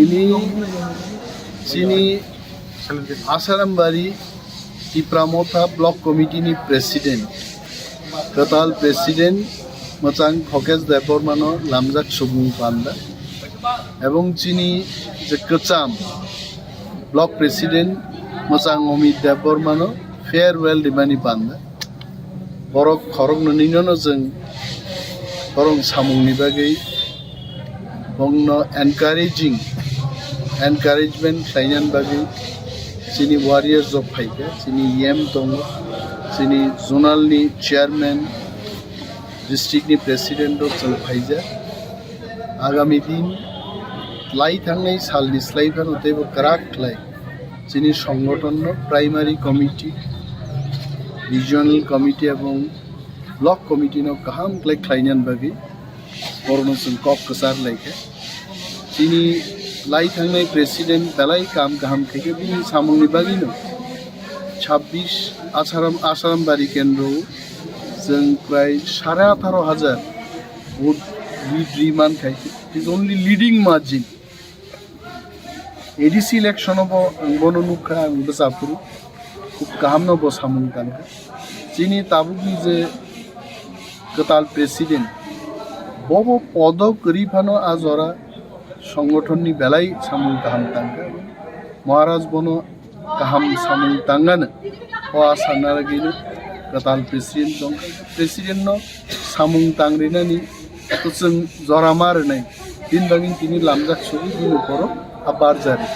ini sini Asarambaरी Tipra Motha Block Committee ni President kwtal President mochang khokes debor mano lamjak subung panda ebong chini je kwcham Block President mochang omit debor mano farewell dimani panda borok khorogno ninono jeng borong samungni bagei bongno encouragement klainan bagei sini warriors of phaika sini yem tongo sini zonal ni chairman district ni president of jeng phaija agami din lai thangnai salni slaifan otebo karak klai sini সংগঠন primary committee regional committee এবং block committee no kaham klai klainan bagi borno jeng kok kesar laike sini lai thangnai president belai kam kaham theke bini samungni bagi no 26 Asarambaरी केन्द्र जों प्राय 18,500 vote lead मान खाइছে it is only leading margin ADC election of bononukha besapuru খুব কাহামনো বসামুন কানকা চিনি তাবুকি যে kwtal president Bob পদ করিফানো আজরা সংগঠননি বেলাই সামুন কাহাম তাঙ্কা মহারাজ বনো কাহাম সামুন তাঙ্গানো ও আসানারা গিনো kwtal প্রেসিডেন্ট দং প্রেসিডেন্ট নো সামুন তাংরিনানি তো जों জরামার নাই দিন বাগিন তিনি লামজাক ছবি দিন উপর আবার জারি